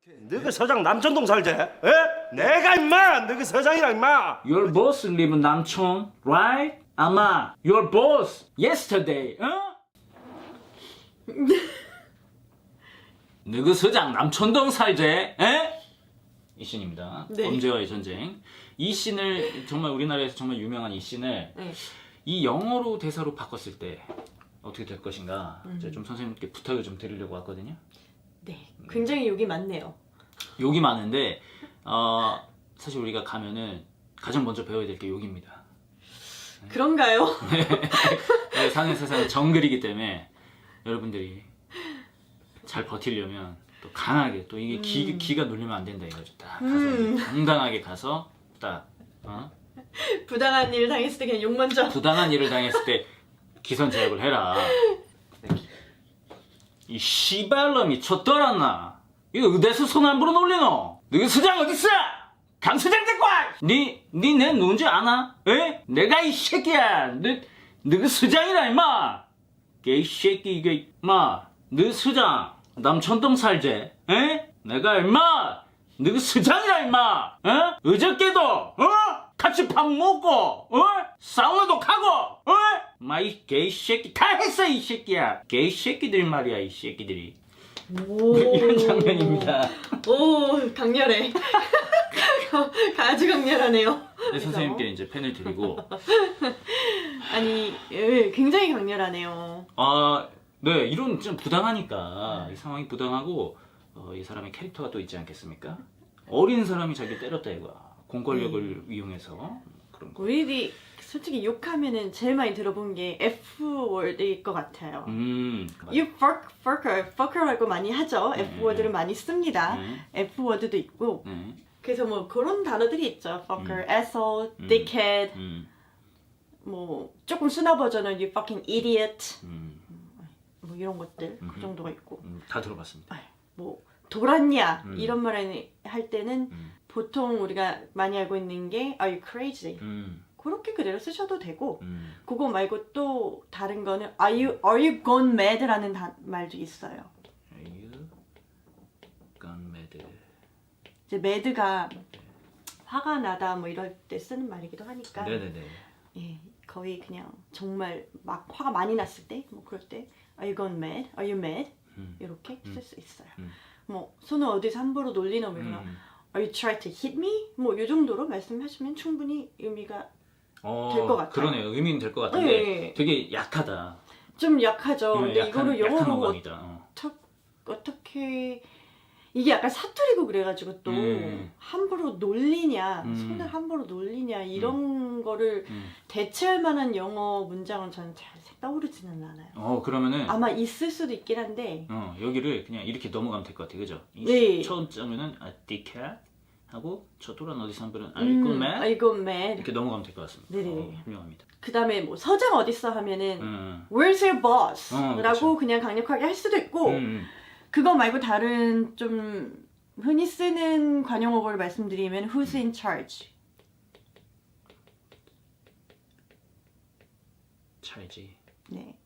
너그 서장 남천동 살지? 에? 내가 임마 너그 서장이랑 임마. Your boss live in 남촌, right? 아마 your boss yesterday, 어? 너그 서장 남천동 살지? 에? 이 씬입니다. 네. 범죄와의 전쟁. 이 씬을 정말 우리나라에서 정말 유명한 이 씬을 네. 이 영어로 대사로 바꿨을 때 어떻게 될 것인가 제가 좀 선생님께 부탁을 좀 드리려고 왔거든요. 네, 굉장히 욕이 많네요. 욕이 많은데 사실 우리가 가면은 가장 먼저 배워야 될 게 욕입니다. 그런가요? 네, 사는 세상은 정글이기 때문에 여러분들이 잘 버티려면 또 강하게 또 이게 기가 눌리면 안 된다 이거죠. 딱 가서 이제 당당하게 가서 딱 부당한 일 당했을 때 그냥 욕 먼저. 부당한 일을 당했을 때 기선제압을 해라. 이 씨발놈이 쳤더랐나? 이거 어디서 손 함부로 놀리노? 너희 수장 어딨어? 강 수장 데리고 와! 내 누군지 아나? 에? 내가 이 새끼야! 너그 수장이라 임마! 이 새끼 이게 임마! 너 수장 남천동 살지? 에? 내가 임마! 너그 수장이라 임마! 에? 어저께도 같이 밥 먹고 사우나도 가고 이 개새끼 다 했어 이 새끼야. 개새끼들 말이야 이 새끼들이. 오. 이런 장면입니다. 오, 강렬해. 아주 강렬하네요. 네, 선생님께 이제 펜을 드리고 아니, 예, 굉장히 강렬하네요. 네 이런 좀 부당하니까 이 상황이 부당하고 이 사람의 캐릭터가 또 있지 않겠습니까? 어린 사람이 자기를 때렸다 이거야. 공권력을 이용해서 그런 거. 우리들이 솔직히 욕하면은 제일 많이 들어본 게 F워드일 것 같아요. You fucker라고 많이 하죠. F워드를 많이 씁니다. F워드도 있고. 그래서 뭐 그런 단어들이 있죠. fucker, asshole, dickhead. 뭐 조금 순화 버전은 you fucking idiot. 뭐 이런 것들 그 정도가 있고. 다 들어봤습니다. 뭐 돌았냐 이런 말 할 때는 보통 우리가 많이 알고 있는 게 are you crazy? 그렇게 그대로 쓰셔도 되고 그거 말고 또 다른 거는 are you gone mad라는 말도 있어요. Are you gone mad? 이제 mad가 화가 나다 뭐 이럴 때 쓰는 말이기도 하니까 네네네. 예, 거의 그냥 정말 막 화가 많이 났을 때 뭐 그럴 때 are you gone mad? Are you mad? 이렇게 쓸 수 있어요. 뭐 손을 어디서 함부로 놀리나 뭐 이러나 Are you trying to hit me? 뭐 이 정도로 말씀하시면 충분히 의미가 될 것 같아요. 그러네요. 의미는 될 것 같은데 네. 되게 약하다. 좀 약하죠. 근데 약한 이거를 영어로 방법이다. 어떻게 이게 약간 사투리고 그래가지고 또 음. 함부로 놀리냐 손을 함부로 놀리냐 이런 거를 대체할 만한 영어 문장은 저는 잘 떠오르지는 않아요. 그러면은 아마 있을 수도 있긴 한데 여기를 그냥 이렇게 넘어가면 될 것 같아, 그죠? 네. 처음 점에는 dickhead 하고 저 또란 어디서 한 분은 Are you gone mad? Are you gone mad? 이렇게 넘어가면 될 것 같습니다. 네네. 훌륭합니다. 그 다음에 뭐 서장 어딨어 하면은 음. Where's your boss? 그쵸. 라고 그냥 강력하게 할 수도 있고 그거 말고 다른 좀 흔히 쓰는 관용어를 말씀드리면 Who's in charge? 찰지. 네.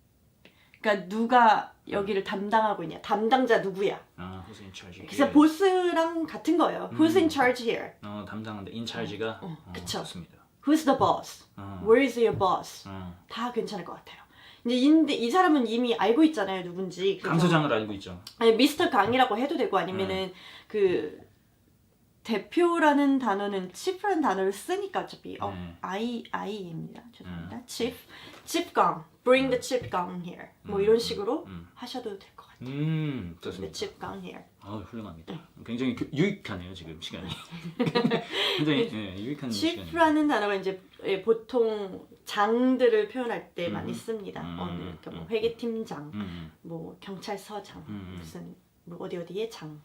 그러니까 누가 여기를 담당하고 있냐? 담당자 누구야? who's in charge? 그래서 보스랑 같은 거예요. Who's in charge here? 담당한데 in charge가 그쵸. 좋습니다. Who's the boss? Where is your boss? 다 괜찮을 것 같아요. 이제 이 사람은 이미 알고 있잖아요, 누군지. 그래서 강 소장을 알고 있죠. 아니, 미스터 강이라고 해도 되고 아니면은 그 대표라는 단어는 chief라는 단어를 쓰니까 어차피 I입니다. 죄송합니다. chief 강, bring the chief 강 here. 뭐 이런 식으로 하셔도 될 것 같아요. The 좋습니다. chief 강 here. 훌륭합니다. 굉장히 유익하네요, 지금 시간이. 굉장히 유익한 시간입니다. chief라는 단어가 이제 보통 장들을 표현할 때 많이 씁니다. 그러니까 뭐 회계팀장, 뭐 경찰서장, 무슨 뭐 어디의 장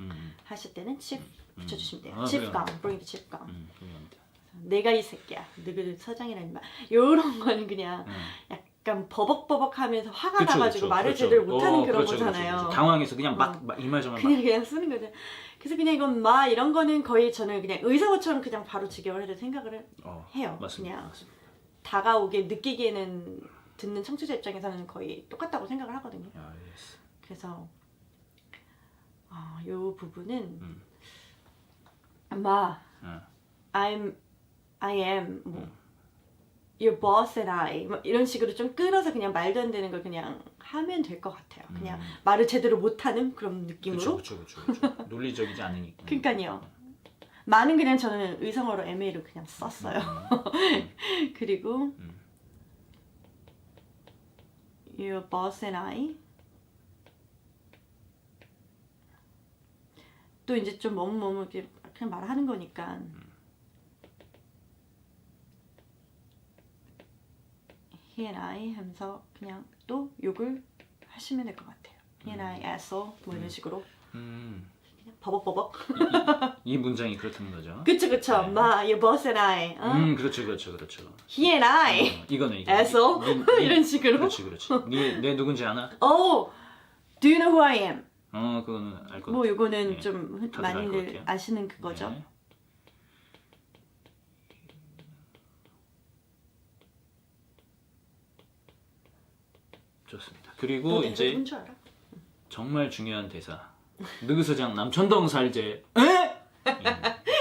하실 때는 chief 붙여주시면 돼요. chief 강, bring the chief 강. 훌륭합니다. 내가 이 새끼야, 너그 서장이란 말. 요런 거는 그냥 약간 버벅버벅하면서 화가 나가지고 말을 제대로 못하는 그런 거잖아요. 그렇죠. 당황해서 그냥 막 이 말 저말 그냥 쓰는 거죠. 그래서 그냥 이건 마 이런 거는 거의 저는 그냥 의사어처럼 그냥 바로 직역을 해도 생각을 해요. 맞습니다. 그냥 다가오게 느끼기에는 듣는 청취자 입장에서는 거의 똑같다고 생각을 하거든요. 그래서 이 부분은 Ma, 어. I am 뭐 your boss and I 뭐 이런 식으로 좀 끊어서 그냥 말도 안 되는 걸 그냥 하면 될 것 같아요. 그냥 말을 제대로 못하는 그런 느낌으로. 그렇죠. 논리적이지 않으니까. 그러니까요. 많은 그냥 저는 의성어로 MA로 그냥 썼어요. 그리고 your boss and I 또 이제 좀 뭐뭐 이렇게 그냥 말하는 거니까 he and I 하면서 그냥 또 욕을 하시면 될 것 같아요. he and I asshole 뭐 이런 식으로 그냥 버벅버벅. 이 문장이 그렇다는 거죠. 그쵸. Ma, your boss and I. 그렇죠. he and I. 이거는 asshole 이런 식으로. 그렇지. 내 누군지 아나? Oh, do you know who I am? 그거는 알 것 같아. 뭐 요거는 네. 좀 다들 알것 많이들 같아요. 아시는 그거죠. 네. 좋습니다. 그리고 너 이제 뭔 줄 알아? 정말 중요한 대사. 느그서장 남천동 살제. 에?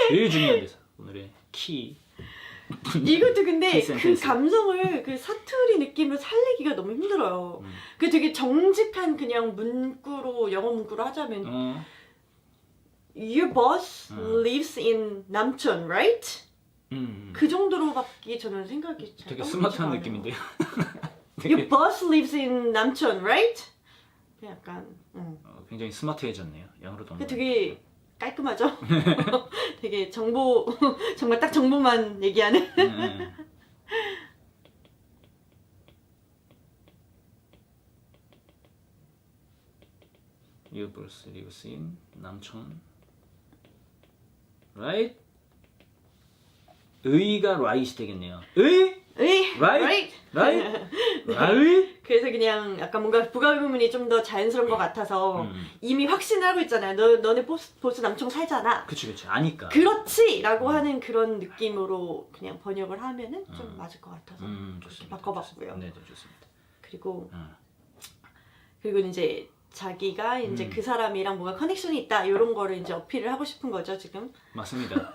제일 중요한 대사. 오늘의 키. 이것도 근데 키 그 센텐스. 감성을 그 사투리 느낌으로 살리기가 너무 힘들어요. 그 되게 정직한 그냥 문구로 영어 문구로 하자면 Your boss lives in 남천, right? 그 정도로밖에 저는 생각이 잘 되게 떠오르지가 스마트한 않아요. 느낌인데요. Your boss lives in 남천, right? 약간 굉장히 스마트해졌네요. 영어로도. 그 되게 깔끔하죠? 되게 정보 정말 딱 정보만 얘기하는. Your boss lives in 남천, right? 의가 right이 되겠네요. 의? right? right? 그래서 그냥 약간 뭔가 부가의문이 좀 더 자연스러운 것 같아서 이미 확신을 하고 있잖아요. 너네 보스 남청 살잖아. 그치. 아니까. 그렇지! 라고 하는 그런 느낌으로 그냥 번역을 하면은 좀 맞을 것 같아서 그렇게 좋습니다. 바꿔봤고요. 네, 좋습니다. 그리고 이제 자기가 이제 그 사람이랑 뭔가 커넥션이 있다 이런 거를 이제 어필을 하고 싶은 거죠 지금. 맞습니다.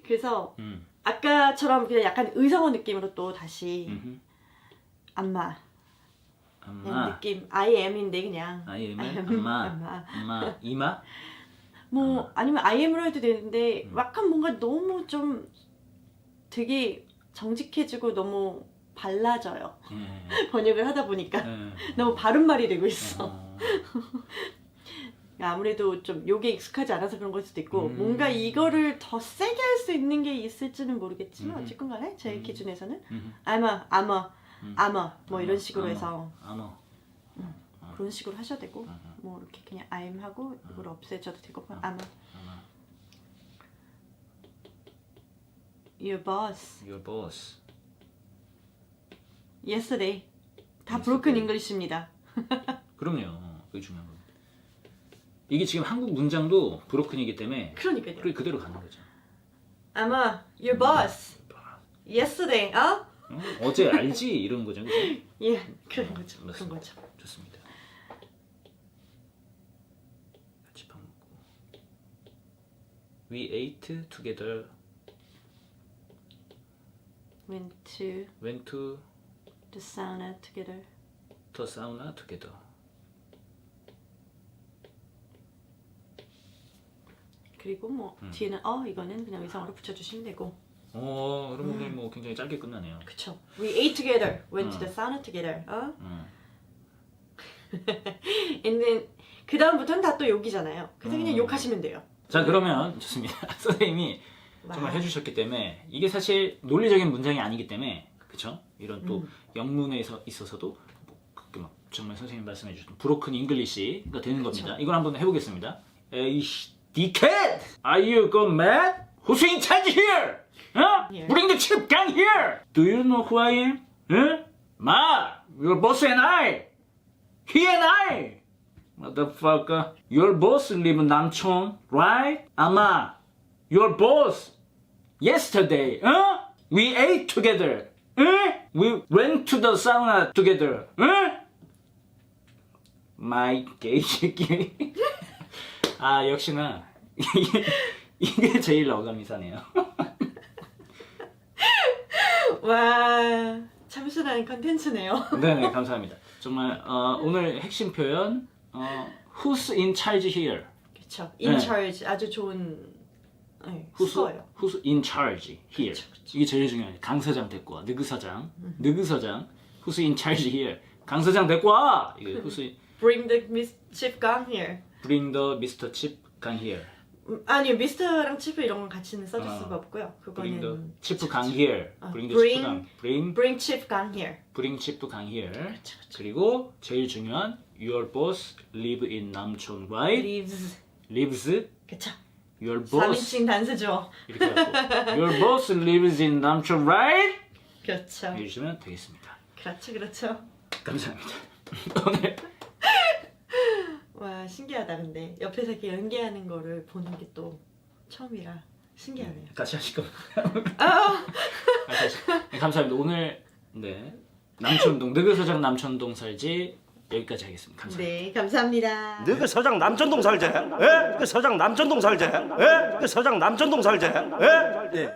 그래서 아까처럼 그냥 약간 의성어 느낌으로 또 다시 안마 그냥 느낌 I am인데 그냥 I am은 엄마, 이마? 뭐 아니면 I am으로 해도 되는데 약간 뭔가 너무 좀 되게 정직해지고 너무 발라져요. 번역을 하다 보니까 너무 바른말이 되고 있어. 아무래도 좀 욕에 익숙하지 않아서 그런 걸 수도 있고 뭔가 이거를 더 세게 할 수 있는 게 있을지는 모르겠지만 어쨌건 간에 제 기준에서는 아마 뭐 이런 식으로 해서 그런 식으로 하셔도 되고 뭐 이렇게 그냥 I'm 하고 이걸 없애줘도 되고 아마 Your boss yesterday 다 브로큰 잉글리시입니다. 그럼요. 그게 중요한 거. 이게 지금 한국 문장도 브로큰이기 때문에 그러니까요. 그대로 가는 거죠. 아마 Your boss yesterday 어제 알지? 이런 거죠. 그죠? 예, 그런 거죠. 맞습니다. 그런 거죠. 좋습니다. 같이 밥 먹고. We ate together. Went to the sauna together. The sauna together. 그리고 뭐 뒤에는 이거는 그냥 의성어로 붙여주시면 되고. 여러분들 뭐 굉장히 짧게 끝나네요. 그쵸. We ate together. Went to the sauna together. And then 그 다음부터는 다 또 욕이잖아요. 그래서 그냥 욕하시면 돼요. 자, 그러면 좋습니다. 선생님이 정말 해주셨기 때문에 이게 사실 논리적인 문장이 아니기 때문에 그쵸? 이런 또 영문에 있어서도 뭐 그렇게 막 정말 선생님 말씀해 주신 브로큰 잉글리시가 되는 겁니다. 이걸 한번 해보겠습니다. 에이씨, dickhead! Are you gone mad? Who's in charge here? Here. Bring the chip gun here! Do you know who I am? Ma, your boss and I! He and I! Motherfucker. Your boss live in Namcheon, right? 아마 your boss yesterday, we ate together, we went to the sauna together, my gay 새끼. 역시나 이게 제일 어감이사네요. 와, 참신한 컨텐츠네요. 네네, 감사합니다. 정말 오늘 핵심 표현 Who's in charge here? 그쵸. In 네. charge 아주 좋은 수거예요. Who's in charge here? 그쵸, 그쵸. 이게 제일 중요해요. 강 서장 데리고 와. 느그 서장. 느그 서장. Who's in charge here? 강 서장 데리고 와. 이게 Who's in... Bring the mischief gun here. Bring the Mr. Chip 강 here. 아니요, 미스터랑 치프 이런 건 같이는 써줄 수가 없고요. Bring the 그거는 Chip 강 here. Bring the bring- Chip 강. Bring Bring chief gun here. Bring Chip 강 here. 그리고 제일 중요한 Your boss live in 남촌, right? Leaves. Lives. 그쵸. Your boss 3인칭 단수죠. 이렇게 하고 Your boss lives in 남촌, right? 그렇죠. 해주시면 되겠습니다. 그렇죠, 그렇죠. 감사합니다. 오늘 와, 신기하다. 근데 옆에서 이렇게 연기하는 거를 보는 게 또 처음이라 신기하네요. 같이 하실 겁니다. 아, 같이 네, 감사합니다. 오늘 네 남촌동 느그 서장 남촌동 살지 여기까지 하겠습니다. 감사합니다. 네, 감사합니다. 너그 서장 남천동 살제? 예? 그 서장 남천동 살제? 예? 그 서장 남천동 살제? 예? 예.